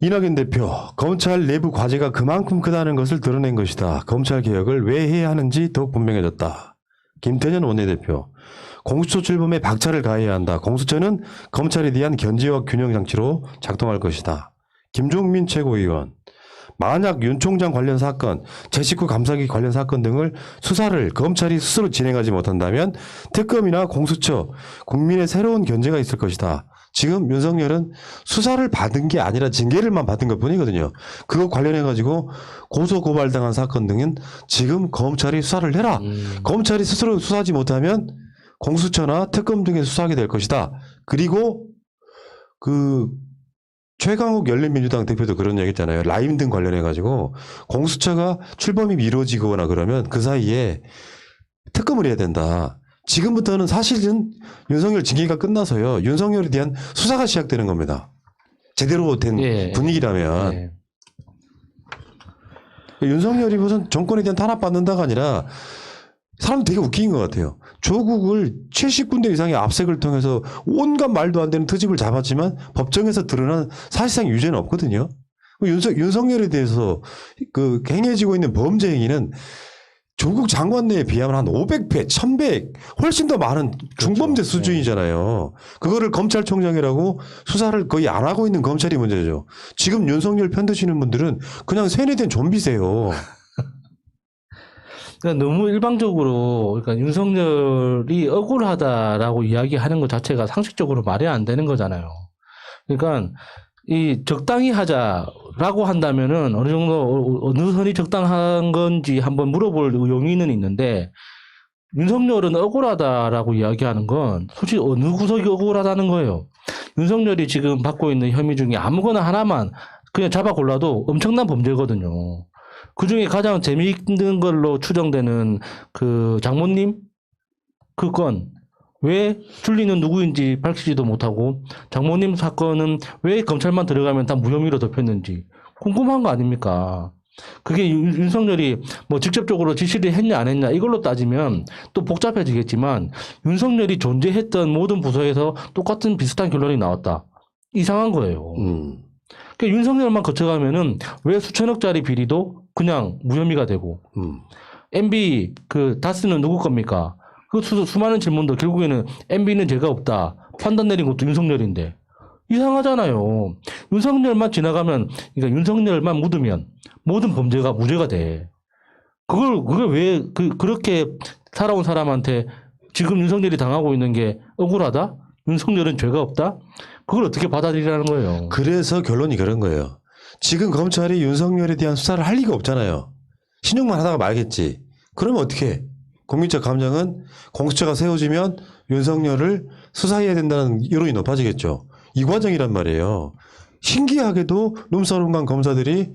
이낙연 대표, 검찰 내부 과제가 그만큼 크다는 것을 드러낸 것이다. 검찰 개혁을 왜 해야 하는지 더욱 분명해졌다. 김태년 원내대표, 공수처 출범에 박차를 가해야 한다. 공수처는 검찰에 대한 견제와 균형 장치로 작동할 것이다. 김종민 최고위원, 만약 윤 총장 관련 사건, 제 식구 감사기 관련 사건 등을 수사를 검찰이 스스로 진행하지 못한다면 특검이나 공수처, 국민의 새로운 견제가 있을 것이다. 지금 윤석열은 수사를 받은 게 아니라 징계를만 받은 것 뿐이거든요. 그거 관련해가지고 고소고발당한 사건 등은 지금 검찰이 수사를 해라. 검찰이 스스로 수사하지 못하면 공수처나 특검 등에 수사하게 될 것이다. 그리고 최강욱 열린민주당 대표도 그런 얘기 했잖아요. 라임 등 관련해가지고 공수처가 출범이 미뤄지거나 그러면 그 사이에 특검을 해야 된다. 지금부터는 사실은 윤석열 징계가 끝나서요. 윤석열에 대한 수사가 시작되는 겁니다. 제대로 된 분위기라면. 윤석열이 무슨 정권에 대한 탄압받는다가 아니라 사람 되게 웃긴 것 같아요. 조국을 70군데 이상의 압색을 통해서 온갖 말도 안 되는 트집을 잡았지만 법정에서 드러난 사실상 유죄는 없거든요. 윤석열에 대해서 행해지고 있는 범죄 행위는 조국 장관 내에 비하면 한 500배, 1000배 훨씬 더 많은 중범죄 수준이잖아요. 그거를 검찰총장이라고 수사를 거의 안 하고 있는 검찰이 문제죠. 지금 윤석열 편드시는 분들은 그냥 세뇌된 좀비세요. 그러니까 너무 일방적으로 그러니까 윤석열이 억울하다라고 이야기하는 것 자체가 상식적으로 말이 안 되는 거잖아요. 그러니까 이 적당히 하자라고 한다면은 어느 정도 어느 선이 적당한 건지 한번 물어볼 용의는 있는데 윤석열은 억울하다라고 이야기하는 건 솔직히 어느 구석이 억울하다는 거예요. 윤석열이 지금 받고 있는 혐의 중에 아무거나 하나만 그냥 잡아 골라도 엄청난 범죄거든요. 그 중에 가장 재미있는 걸로 추정되는 그 장모님 그 건 왜 줄리는 누구인지 밝히지도 못하고 장모님 사건은 왜 검찰만 들어가면 다 무혐의로 덮였는지 궁금한 거 아닙니까? 그게 윤석열이 뭐 직접적으로 지시를 했냐 안 했냐 이걸로 따지면 또 복잡해지겠지만 윤석열이 존재했던 모든 부서에서 똑같은 비슷한 결론이 나왔다. 이상한 거예요. 그러니까 윤석열만 거쳐가면은 왜 수천억짜리 비리도 그냥 무혐의가 되고 MB 다스는 누구 겁니까? 그 수많은 질문도 결국에는 MB는 죄가 없다. 판단 내린 것도 윤석열인데 이상하잖아요. 윤석열만 지나가면 그러니까 윤석열만 묻으면 모든 범죄가 무죄가 돼. 그걸 왜 그렇게 살아온 사람한테 지금 윤석열이 당하고 있는 게 억울하다? 윤석열은 죄가 없다? 그걸 어떻게 받아들이라는 거예요. 그래서 결론이 그런 거예요. 지금 검찰이 윤석열에 대한 수사를 할 리가 없잖아요. 신용만 하다가 말겠지. 그러면 어떻게 해? 국민적 감정은 공수처가 세워지면 윤석열을 수사해야 된다는 여론이 높아지겠죠. 이 과정이란 말이에요. 신기하게도 룸사롱간 검사들이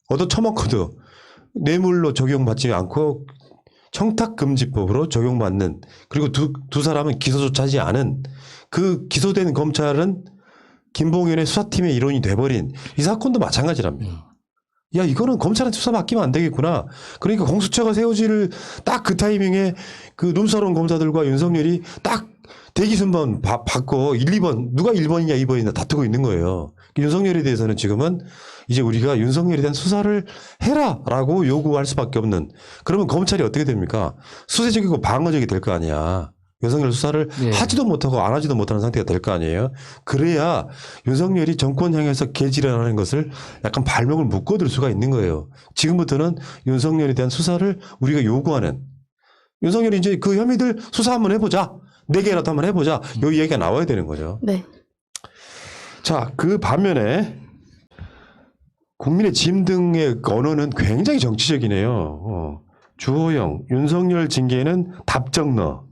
얻어처먹고도 뇌물로 적용받지 않고 청탁금지법으로 적용받는 그리고 두 사람은 기소조차 하지 않은 그 기소된 검찰은 김봉현의 수사팀의 일원이 돼버린 이 사건도 마찬가지랍니다. 야 이거는 검찰한테 수사 맡기면 안 되겠구나. 그러니까 공수처가 세워지를 딱 그 타이밍에 그 룸사롱 검사들과 윤석열이 딱 대기순번 받고 1, 2번 누가 1번이냐 2번이냐 다투고 있는 거예요. 윤석열에 대해서는 지금은 이제 우리가 윤석열에 대한 수사를 해라라고 요구할 수밖에 없는 그러면 검찰이 어떻게 됩니까? 수세적이고 방어적이 될 거 아니야. 윤석열 수사를 하지도 못하고 안 하지도 못하는 상태가 될 거 아니에요. 그래야 윤석열이 정권 향해서 개지랄하는 것을 약간 발목을 묶어둘 수가 있는 거예요. 지금부터는 윤석열에 대한 수사를 우리가 요구하는 윤석열이 이제 그 혐의들 수사 한번 해보자. 4개라도 한번 해보자. 요 얘기가 나와야 되는 거죠. 네. 자, 그 반면에 국민의 짐 등의 언어는 굉장히 정치적이네요. 주호영, 윤석열 징계는 답정너.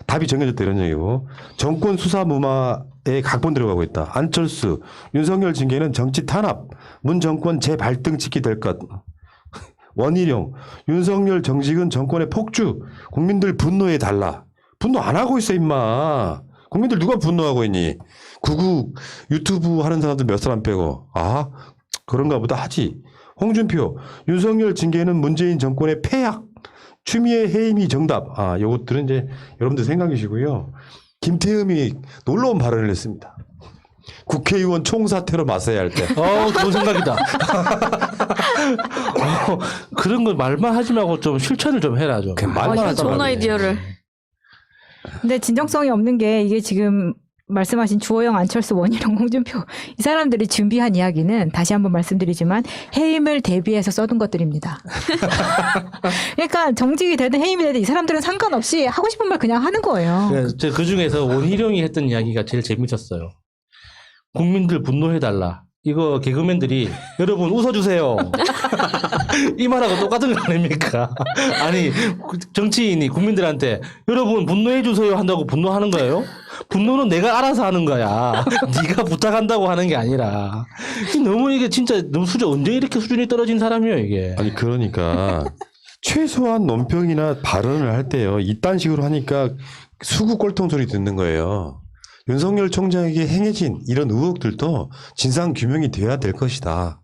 답이 정해졌다 이런 얘기고 정권 수사 무마에 각본 들어가고 있다. 안철수, 윤석열 징계는 정치 탄압, 문 정권 재발등찍기 될 것. 원희룡, 윤석열 정직은 정권의 폭주, 국민들 분노에 달라. 분노 안 하고 있어 임마. 국민들 누가 분노하고 있니? 구구 유튜브 하는 사람들 몇 사람 빼고 아 그런가 보다 하지. 홍준표, 윤석열 징계는 문재인 정권의 폐악. 추미애 해임이 정답. 요것들은 이제 여러분들 생각이시고요. 김태흠이 놀라운 발언을 했습니다. 국회의원 총사퇴로 맞서야 할 때. 좋은 생각이다. 그런 거 말만 하지 말고 좀 실천을 좀 해라 좀. 말만 이거 하지 좋은 말고. 아이디어를. 근데 진정성이 없는 게 이게 지금 말씀하신 주호영, 안철수, 원희룡, 홍준표 이 사람들이 준비한 이야기는 다시 한번 말씀드리지만 해임을 대비해서 써둔 것들입니다. 그러니까 정직이 되든 해임이 되든 이 사람들은 상관없이 하고 싶은 말 그냥 하는 거예요. 그 중에서 원희룡이 했던 이야기가 제일 재밌었어요. 국민들 분노해달라. 이거 개그맨들이 여러분 웃어주세요. 이 말하고 똑같은 거 아닙니까? 아니 정치인이 국민들한테 여러분 분노해주세요 한다고 분노하는 거예요? 분노는 내가 알아서 하는 거야. 네가 부탁한다고 하는 게 아니라. 너무 이게 진짜 너무 언제 이렇게 수준이 떨어진 사람이에요 이게. 아니 그러니까 최소한 논평이나 발언을 할 때요. 이딴 식으로 하니까 수구 꼴통 소리 듣는 거예요. 윤석열 총장에게 행해진 이런 의혹들도 진상 규명이 돼야 될 것이다.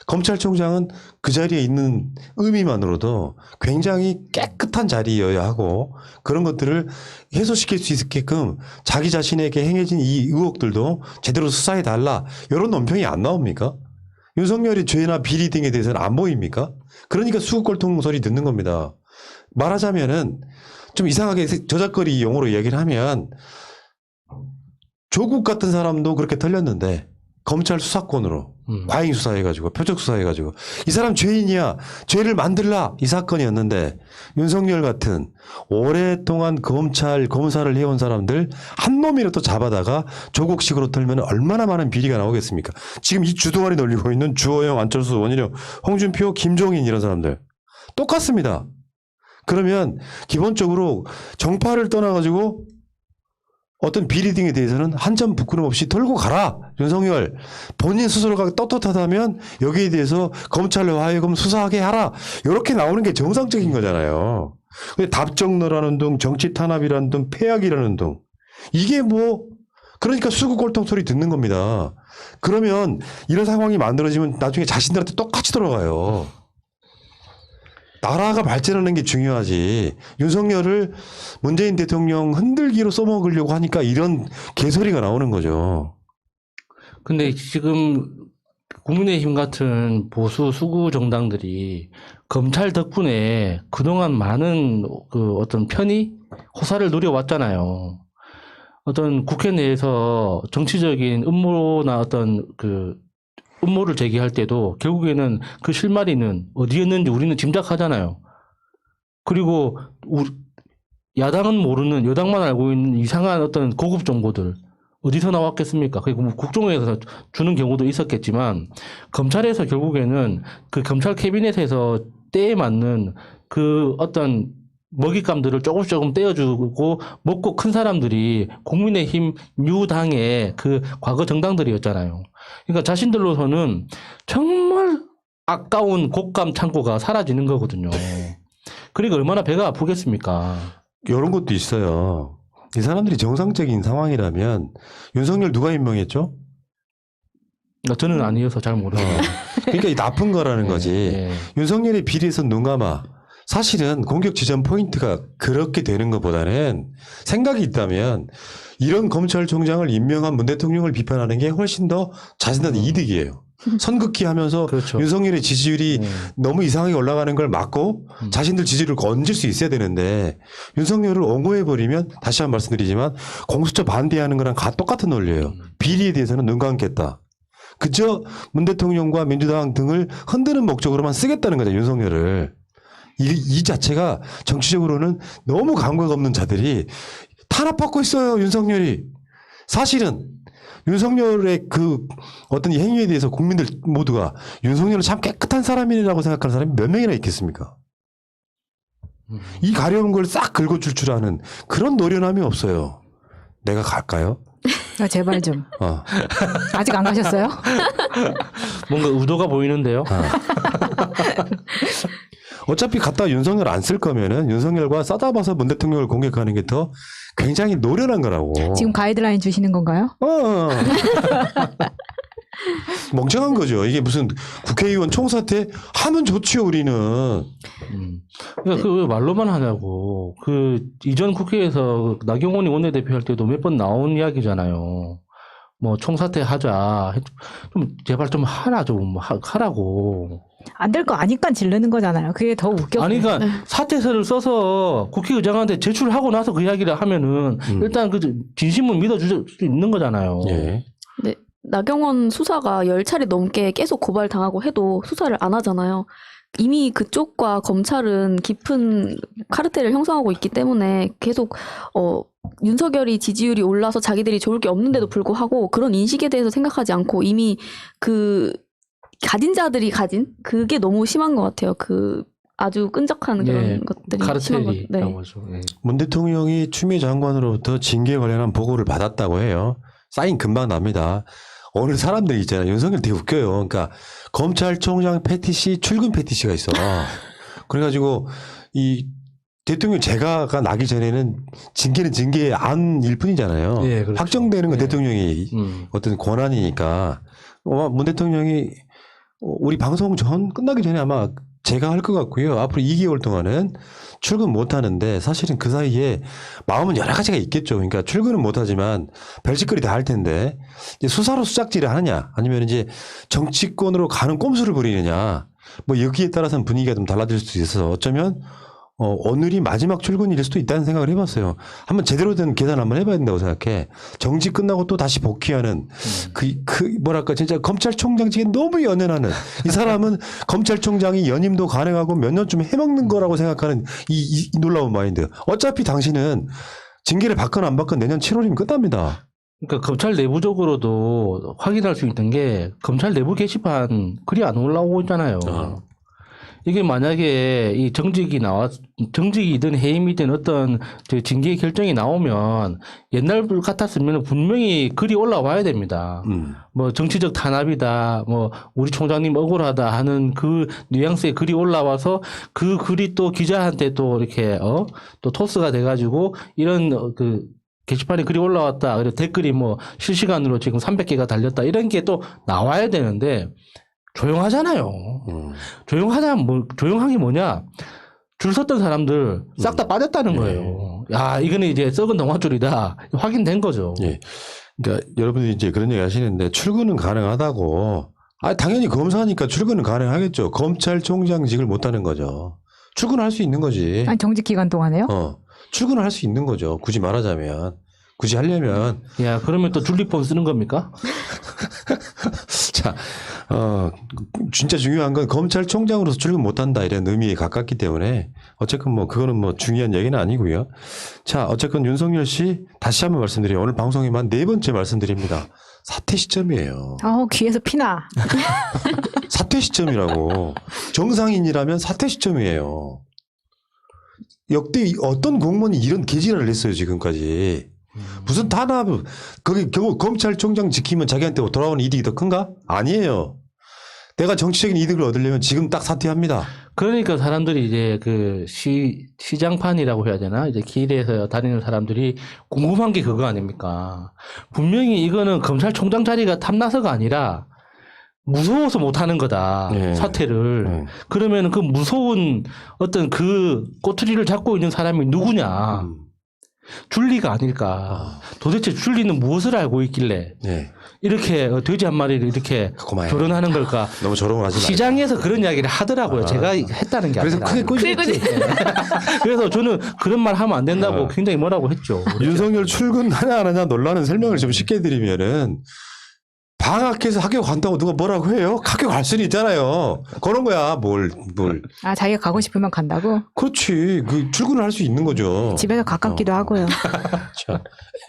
검찰총장은 그 자리에 있는 의미만으로도 굉장히 깨끗한 자리여야 하고 그런 것들을 해소시킬 수 있게끔 자기 자신에게 행해진 이 의혹들도 제대로 수사해달라. 이런 논평이 안 나옵니까? 윤석열의 죄나 비리 등에 대해서는 안 보입니까? 그러니까 수구꼴통 소리 듣는 겁니다. 말하자면은 좀 이상하게 저작거리 용어로 얘기를 하면 조국 같은 사람도 그렇게 털렸는데 검찰 수사권으로 과잉 수사해가지고 표적 수사해가지고 이 사람 죄인이야 죄를 만들라 이 사건이었는데 윤석열 같은 오랫동안 검사를 해온 사람들 한 놈이라도 잡아다가 조국식으로 털면 얼마나 많은 비리가 나오겠습니까? 지금 이 주동아리 놀리고 있는 주호영, 안철수, 원희룡, 홍준표, 김종인 이런 사람들 똑같습니다. 그러면 기본적으로 정파를 떠나가지고 어떤 비리 등에 대해서는 한 점 부끄럼 없이 털고 가라. 윤석열 본인 스스로가 떳떳하다면 여기에 대해서 검찰로 하여금 수사하게 하라. 이렇게 나오는 게 정상적인 거잖아요. 근데 답정너라는 둥, 정치 탄압이라는 둥, 폐악이라는 둥. 이게 뭐 그러니까 수구꼴통 소리 듣는 겁니다. 그러면 이런 상황이 만들어지면 나중에 자신들한테 똑같이 돌아가요. 나라가 발전하는 게 중요하지. 윤석열을 문재인 대통령 흔들기로 써먹으려고 하니까 이런 개소리가 나오는 거죠. 근데 지금 국민의힘 같은 보수 수구 정당들이 검찰 덕분에 그동안 많은 그 어떤 편의, 호사를 누려왔잖아요. 어떤 국회 내에서 정치적인 음모나 어떤 그 음모를 제기할 때도 결국에는 그 실마리는 어디였는지 우리는 짐작하잖아요. 그리고 야당은 모르는 여당만 알고 있는 이상한 어떤 고급 정보들 어디서 나왔겠습니까? 그리고 뭐 국정원에서 주는 경우도 있었겠지만 검찰에서 결국에는 그 검찰 캐비넷에서 때에 맞는 그 어떤 먹잇감들을 조금 떼어주고 먹고 큰 사람들이 국민의힘 유당의 그 과거 정당들이었잖아요. 그러니까 자신들로서는 정말 아까운 곡감 창고가 사라지는 거거든요. 그러니까 얼마나 배가 아프겠습니까? 이런 것도 있어요. 이 사람들이 정상적인 상황이라면 윤석열 누가 임명했죠? 저는 아니어서 잘 모르겠어요. 그러니까 이 나쁜 거라는 거지. 네. 윤석열의 비리에서 눈 감아. 사실은 공격 지점 포인트가 그렇게 되는 것보다는 생각이 있다면 이런 검찰총장을 임명한 문 대통령을 비판하는 게 훨씬 더 자신한테 이득이에요. 선긋기 하면서 그렇죠. 윤석열의 지지율이 너무 이상하게 올라가는 걸 막고 자신들 지지율을 얹을 수 있어야 되는데 윤석열을 옹호해버리면 다시 한번 말씀드리지만 공수처 반대하는 거랑 똑같은 논리예요. 비리에 대해서는 눈 감겠다. 그저 문 대통령과 민주당 등을 흔드는 목적으로만 쓰겠다는 거죠. 윤석열을. 이 자체가 정치적으로는 너무 감각 없는 자들이 탄압받고 있어요. 윤석열이. 사실은 윤석열의 그 어떤 이 행위에 대해서 국민들 모두가 윤석열은 참 깨끗한 사람이라고 생각하는 사람이 몇 명이나 있겠습니까? 이 가려운 걸 싹 긁어줄 줄 아는 그런 노련함이 없어요. 내가 갈까요? 제발 좀. 아직 안 가셨어요? 뭔가 의도가 보이는데요. 어차피 갖다 윤석열 안 쓸 거면은 윤석열과 싸다봐서 문 대통령을 공격하는 게 더 굉장히 노련한 거라고. 지금 가이드라인 주시는 건가요? 멍청한 거죠. 이게 무슨 국회의원 총사퇴 하면 좋지요, 우리는. 그러니까 그 왜 말로만 하냐고. 그 이전 국회에서 나경원이 원내대표 할 때도 몇 번 나온 이야기잖아요. 뭐 총사퇴하자. 좀 제발 좀 하나 좀 하라고. 안 될 거 아니까 지르는 거잖아요. 그게 더 웃겨. 아니 그러니까 사퇴서를 써서 국회의장한테 제출하고 나서 그 이야기를 하면은 일단 그 진심은 믿어줄 수 있는 거잖아요. 예. 네, 나경원 수사가 10차례 넘게 계속 고발당하고 해도 수사를 안 하잖아요. 이미 그쪽과 검찰은 깊은 카르텔을 형성하고 있기 때문에 계속 윤석열이 지지율이 올라서 자기들이 좋을 게 없는데도 불구하고 그런 인식에 대해서 생각하지 않고 이미 그 가진 자들이 가진 그게 너무 심한 것 같아요. 그 아주 끈적한 그런 예, 것들이 심한 것. 네. 카르텔이라고 하죠. 예. 문 대통령이 추미애 장관으로부터 징계에 관련한 보고를 받았다고 해요. 사인 금방 납니다. 오늘 사람들 있잖아요. 윤석열 되게 웃겨요. 그러니까 검찰총장 패티시, 출근 패티시가 있어. 그래가지고 이 대통령 재가가 나기 전에는 징계는 징계 안일 뿐이잖아요. 예, 그렇죠. 확정되는 건 예. 대통령이 어떤 권한이니까 문 대통령이 우리 방송 끝나기 전에 아마 제가 할 것 같고요. 앞으로 2개월 동안은 출근 못 하는데 사실은 그 사이에 마음은 여러 가지가 있겠죠. 그러니까 출근은 못 하지만 별짓거리 다 할 텐데 이제 수사로 수작질을 하느냐 아니면 이제 정치권으로 가는 꼼수를 부리느냐 뭐 여기에 따라서는 분위기가 좀 달라질 수도 있어서 어쩌면 오늘이 마지막 출근일 수도 있다는 생각을 해봤어요. 한번 제대로 된 계산 한번 해봐야 된다고 생각해. 정지 끝나고 또 다시 복귀하는 뭐랄까 진짜 검찰총장직에 너무 연연하는 이 사람은 검찰총장이 연임도 가능하고 몇 년쯤 해먹는 거라고 생각하는 이 놀라운 마인드. 어차피 당신은 징계를 받건 안 받건 내년 7월이면 끝납니다. 그러니까 검찰 내부적으로도 확인할 수 있는 게 검찰 내부 게시판 글이 안 올라오고 있잖아요. 이게 만약에 이 정직이든 해임이든 어떤 징계 결정이 나오면 옛날 같았으면 분명히 글이 올라와야 됩니다. 뭐 정치적 탄압이다, 뭐 우리 총장님 억울하다 하는 그 뉘앙스의 글이 올라와서 그 글이 또 기자한테 또 이렇게 또 토스가 돼가지고 이런 그 게시판에 글이 올라왔다. 그리고 댓글이 뭐 실시간으로 지금 300개가 달렸다. 이런 게 또 나와야 되는데 조용하잖아요. 조용한 게 뭐냐? 줄 섰던 사람들 싹 다 빠졌다는 거예요. 야, 이거는 이제 썩은 동아줄이다. 확인된 거죠. 예. 그러니까 여러분들이 이제 그런 얘기 하시는데 출근은 가능하다고. 당연히 검사니까 출근은 가능하겠죠. 검찰총장직을 못 하는 거죠. 출근할 수 있는 거지. 아니, 정직 기간 동안에요? 출근을 할 수 있는 거죠. 굳이 말하자면. 굳이 하려면. 야, 그러면 또 줄리폰 쓰는 겁니까? 자, 진짜 중요한 건 검찰총장으로서 출근 못 한다 이런 의미에 가깝기 때문에 어쨌건 뭐 그거는 뭐 중요한 얘기는 아니고요. 자, 어쨌건 윤석열 씨 다시 한번 말씀드려요. 오늘 방송에만 4번째 말씀드립니다. 사퇴 시점이에요. 귀에서 피나. 사퇴 시점이라고. 정상인이라면 사퇴 시점이에요. 역대 어떤 공무원이 이런 개지랄을 했어요, 지금까지. 무슨 탄압, 거기 결국 검찰총장 지키면 자기한테 돌아오는 이득이 더 큰가? 아니에요. 내가 정치적인 이득을 얻으려면 지금 딱 사퇴합니다. 그러니까 사람들이 이제 그 시장판이라고 해야 되나? 이제 길에서 다니는 사람들이 궁금한 게 그거 아닙니까? 분명히 이거는 검찰총장 자리가 탐나서가 아니라 무서워서 못하는 거다. 네. 사퇴를. 그러면 그 무서운 어떤 그 꼬투리를 잡고 있는 사람이 누구냐? 줄리가 아닐까. 도대체 줄리는 무엇을 알고 있길래 네. 이렇게 돼지 한 마리를 이렇게 그만해. 조련하는 걸까? 너무 조롱을 하지 말고. 시장에서 그런 이야기를 하더라고요. 제가 했다는 게 그래서 아니라. 크게 꼬집었지. 그래서 저는 그런 말 하면 안 된다고 굉장히 뭐라고 했죠. 윤석열 출근하냐 안 하냐 논란은 설명을 좀 쉽게 드리면은 방학해서 학교 간다고 누가 뭐라고 해요? 학교 갈 수는 있잖아요. 그런 거야. 뭘. 자기가 가고 싶으면 간다고? 그렇지. 그 출근을 할 수 있는 거죠. 집에서 가깝기도 하고요. 자,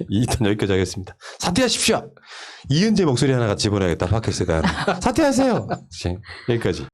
일단 여기까지 하겠습니다. 사퇴하십시오. 이은재 목소리 하나 같이 보내야겠다. 팟캐스트가. 사퇴하세요. 여기까지.